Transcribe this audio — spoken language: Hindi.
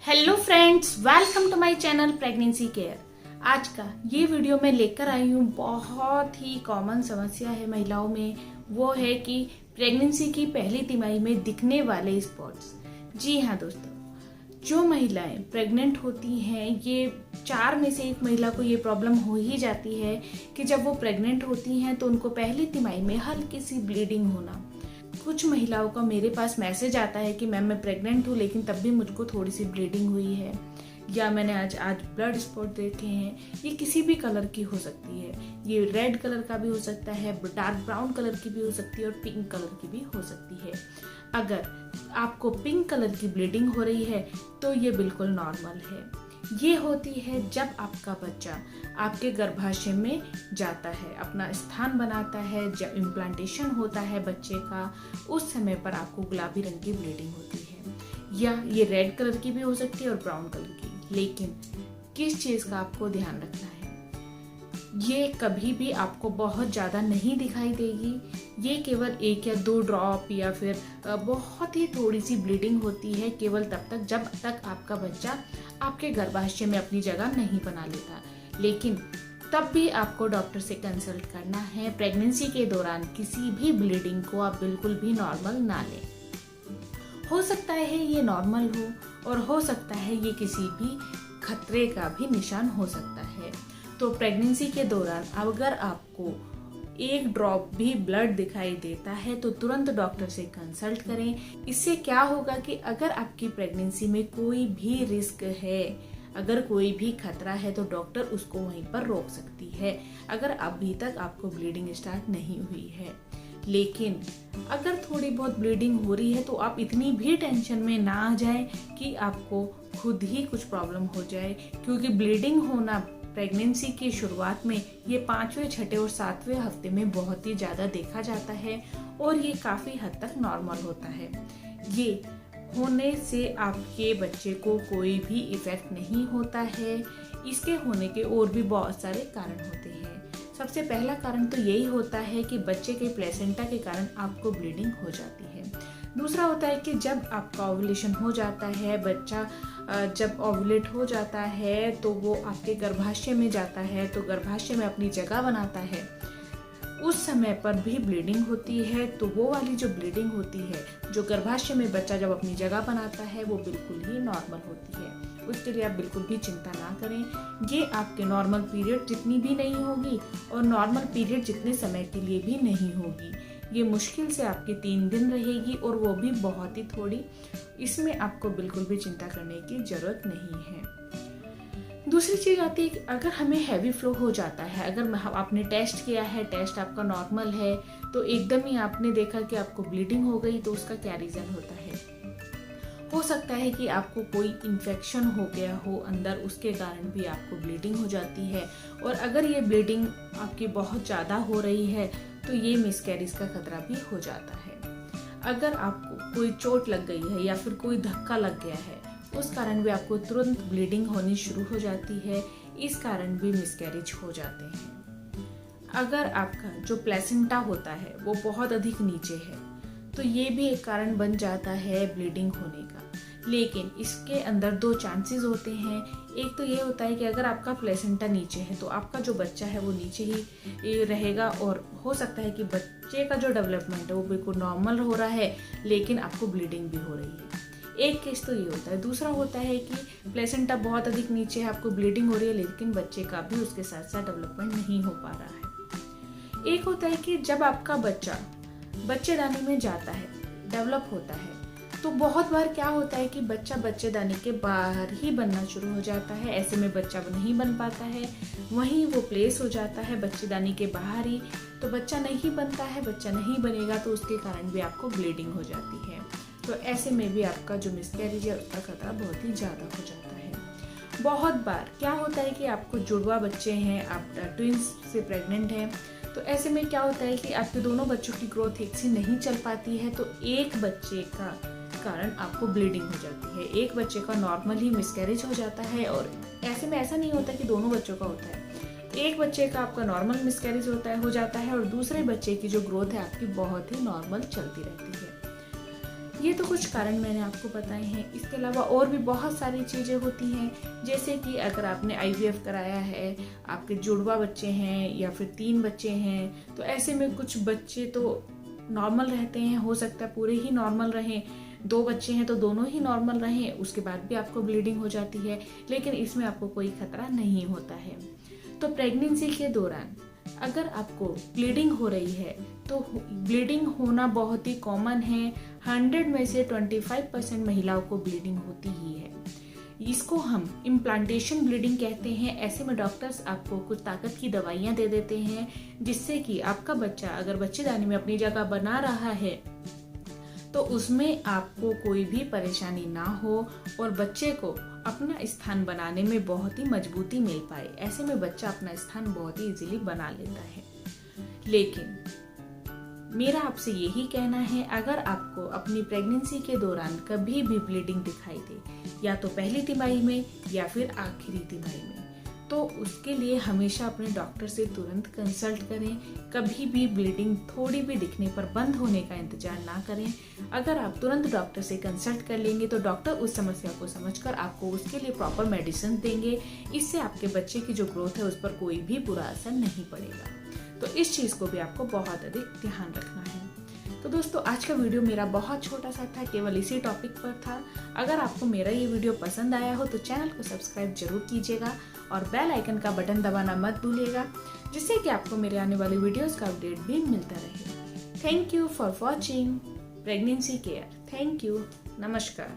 Hello friends, welcome to my channel pregnancy care. आज का ये वीडियो मैं लेकर आई हूँ, बहुत ही कॉमन समस्या है महिलाओं में। वो है कि प्रेगनेंसी की पहली तिमाही में दिखने वाले स्पॉट्स। जी हाँ दोस्तों, जो महिलाएं प्रेग्नेंट होती हैं, ये 4 में से 1 महिला को ये प्रॉब्लम हो ही जाती है कि जब वो प्रेग्नेंट होती हैं तो उनको पहली तिमाही में हल्की सी ब्लीडिंग होना। कुछ महिलाओं का मेरे पास मैसेज आता है कि मैम मैं प्रेग्नेंट हूँ लेकिन तब भी मुझको थोड़ी सी ब्लीडिंग हुई है, या मैंने आज ब्लड स्पॉट देखे हैं। ये किसी भी कलर की हो सकती है, ये रेड कलर का भी हो सकता है, डार्क ब्राउन कलर की भी हो सकती है और पिंक कलर की भी हो सकती है। अगर आपको पिंक कलर की ब्लीडिंग हो रही है तो ये बिल्कुल नॉर्मल है। ये होती है जब आपका बच्चा आपके गर्भाशय में जाता है, अपना स्थान बनाता है, जब इम्प्लांटेशन होता है बच्चे का, उस समय पर आपको गुलाबी रंग की ब्लीडिंग होती है। या ये रेड कलर की भी हो सकती है और ब्राउन कलर की। लेकिन किस चीज़ का आपको ध्यान रखना है, ये कभी भी आपको बहुत ज़्यादा नहीं दिखाई देगी। ये केवल 1 या 2 ड्रॉप या फिर बहुत ही थोड़ी सी ब्लीडिंग होती है, केवल तब तक जब तक आपका बच्चा आपके गर्भाशय में अपनी जगह नहीं बना लेता। लेकिन तब भी आपको डॉक्टर से कंसल्ट करना है। प्रेगनेंसी के दौरान किसी भी ब्लीडिंग को आप बिल्कुल भी नॉर्मल ना लें। हो सकता है ये नॉर्मल हो और हो सकता है ये किसी भी खतरे का भी निशान हो सकता है। तो प्रेगनेंसी के दौरान अगर आपको 1 ड्रॉप भी ब्लड दिखाई देता है तो तुरंत डॉक्टर से कंसल्ट करें। इससे क्या होगा कि अगर आपकी प्रेगनेंसी में कोई भी रिस्क है, अगर कोई भी खतरा है, तो डॉक्टर उसको वहीं पर रोक सकती है, अगर अभी तक आपको ब्लीडिंग स्टार्ट नहीं हुई है। लेकिन अगर थोड़ी बहुत ब्लीडिंग हो रही है तो आप इतनी भी टेंशन में ना आ जाए कि आपको खुद ही कुछ प्रॉब्लम हो जाए, क्योंकि ब्लीडिंग होना प्रेगनेंसी की शुरुआत में ये 5वें, 6ठे और 7वें हफ्ते में बहुत ही ज़्यादा देखा जाता है और ये काफ़ी हद तक नॉर्मल होता है। ये होने से आपके बच्चे को कोई भी इफेक्ट नहीं होता है। इसके होने के और भी बहुत सारे कारण होते हैं। सबसे पहला कारण तो यही होता है कि बच्चे के प्लेसेंटा के कारण आपको ब्लीडिंग हो जाती है। दूसरा होता है कि जब आपका ओव्यूलेशन हो जाता है, बच्चा जब ओव्यूलेट हो जाता है तो वो आपके गर्भाशय में जाता है, तो गर्भाशय में अपनी जगह बनाता है, उस समय पर भी ब्लीडिंग होती है। तो वो वाली जो ब्लीडिंग होती है, जो गर्भाशय में बच्चा जब अपनी जगह बनाता है, वो बिल्कुल ही नॉर्मल होती है। उसके लिए आप बिल्कुल भी चिंता ना करें। ये आपके नॉर्मल पीरियड जितनी भी नहीं होगी और नॉर्मल पीरियड जितने समय के लिए भी नहीं होगी। ये मुश्किल से आपके 3 दिन रहेगी और वो भी बहुत ही थोड़ी। इसमें आपको बिल्कुल भी चिंता करने की जरूरत नहीं है। दूसरी चीज आती है कि अगर हमें हैवी फ्लो हो जाता है, अगर आपने टेस्ट किया है, टेस्ट आपका नॉर्मल है, तो एकदम ही आपने देखा कि आपको ब्लीडिंग हो गई, तो उसका क्या रीजन होता है? हो सकता है कि आपको कोई इन्फेक्शन हो गया हो अंदर, उसके कारण भी आपको ब्लीडिंग हो जाती है। और अगर ये ब्लीडिंग आपकी बहुत ज़्यादा हो रही है तो ये मिसकैरेज का खतरा भी हो जाता है। अगर आपको कोई चोट लग गई है या फिर कोई धक्का लग गया है, उस कारण भी आपको तुरंत ब्लीडिंग होनी शुरू हो जाती है। इस कारण भी मिसकैरेज हो जाते हैं। अगर आपका जो प्लेसेंटा होता है वो बहुत अधिक नीचे है तो ये भी एक कारण बन जाता है ब्लीडिंग होने का। लेकिन इसके अंदर 2 चांसेस होते हैं। एक तो ये होता है कि अगर आपका प्लेसेंटा नीचे है तो आपका जो बच्चा है वो नीचे ही रहेगा और हो सकता है कि बच्चे का जो डेवलपमेंट है वो बिल्कुल नॉर्मल हो रहा है, लेकिन आपको ब्लीडिंग भी हो रही है। एक केस तो ये होता है। दूसरा होता है कि प्लेसेंटा बहुत अधिक नीचे है, आपको ब्लीडिंग हो रही है, लेकिन बच्चे का भी उसके साथ साथ डेवलपमेंट नहीं हो पा रहा है। एक होता है कि जब आपका बच्चा बच्चेदानी में जाता है, डेवलप होता है, तो बहुत बार क्या होता है कि बच्चा बच्चेदानी के बाहर ही बनना शुरू हो जाता है। ऐसे में बच्चा नहीं बन पाता है, वहीं वो प्लेस हो जाता है बच्चेदानी के बाहर ही। तो बच्चा नहीं बनता है, बच्चा नहीं बनेगा तो उसके कारण भी आपको ब्लीडिंग हो जाती है। तो ऐसे में भी आपका जो मिसकैरेज है उसका खतरा बहुत ही ज़्यादा हो जाता है। बहुत बार क्या होता है कि आपको जुड़वा बच्चे हैं, आप ट्विंस से प्रेग्नेंट हैं, तो ऐसे में क्या होता है कि आपके दोनों बच्चों की ग्रोथ एक सी नहीं चल पाती है, तो एक बच्चे का कारण आपको ब्लीडिंग हो जाती है, एक बच्चे का नॉर्मल ही मिसकैरेज हो जाता है। और ऐसे में ऐसा नहीं होता कि दोनों बच्चों का होता है, एक बच्चे का आपका नॉर्मल मिसकैरेज हो जाता है और दूसरे बच्चे की जो ग्रोथ है आपकी बहुत ही नॉर्मल चलती रहती है। ये तो कुछ कारण मैंने आपको बताए हैं। इसके अलावा और भी बहुत सारी चीज़ें होती हैं, जैसे कि अगर आपने IVF कराया है, आपके जुड़वा बच्चे हैं या फिर 3 बच्चे हैं, तो ऐसे में कुछ बच्चे तो नॉर्मल रहते हैं, हो सकता है पूरे ही नॉर्मल रहें, 2 बच्चे हैं तो दोनों ही नॉर्मल रहें, उसके बाद भी आपको ब्लीडिंग हो जाती है, लेकिन इसमें आपको कोई खतरा नहीं होता है। तो प्रेगनेंसी के दौरान अगर आपको ब्लीडिंग हो रही है तो ब्लीडिंग होना बहुत ही कॉमन है। 100 में से 25% महिलाओं को ब्लीडिंग होती ही है। इसको हम इम्प्लांटेशन ब्लीडिंग कहते हैं। ऐसे में डॉक्टर्स आपको कुछ ताकत की दवाइयाँ दे देते हैं, जिससे कि आपका बच्चा अगर बच्चेदानी में अपनी जगह बना रहा है तो उसमें आपको कोई भी परेशानी ना हो और बच्चे को अपना स्थान बनाने में बहुत ही मजबूती मिल पाए। ऐसे में बच्चा अपना स्थान बहुत ही इजीली बना लेता है। लेकिन मेरा आपसे यही कहना है, अगर आपको अपनी प्रेगनेंसी के दौरान कभी भी ब्लीडिंग दिखाई दे, या तो पहली तिमाही में या फिर आखिरी तिमाही में, तो उसके लिए हमेशा अपने डॉक्टर से तुरंत कंसल्ट करें। कभी भी ब्लीडिंग थोड़ी भी दिखने पर बंद होने का इंतजार ना करें। अगर आप तुरंत डॉक्टर से कंसल्ट कर लेंगे तो डॉक्टर उस समस्या को समझकर आपको उसके लिए प्रॉपर मेडिसिन देंगे। इससे आपके बच्चे की जो ग्रोथ है उस पर कोई भी बुरा असर नहीं पड़ेगा। तो इस चीज़ को भी आपको बहुत अधिक ध्यान रखना है। तो दोस्तों, आज का वीडियो मेरा बहुत छोटा सा था, केवल इसी टॉपिक पर था। अगर आपको मेरा ये वीडियो पसंद आया हो तो चैनल को सब्सक्राइब जरूर कीजिएगा और बेल आइकन का बटन दबाना मत भूलिएगा, जिससे कि आपको मेरे आने वाली वीडियोस का अपडेट भी मिलता रहे। Thank you for watching pregnancy care. Thank you. नमस्कार।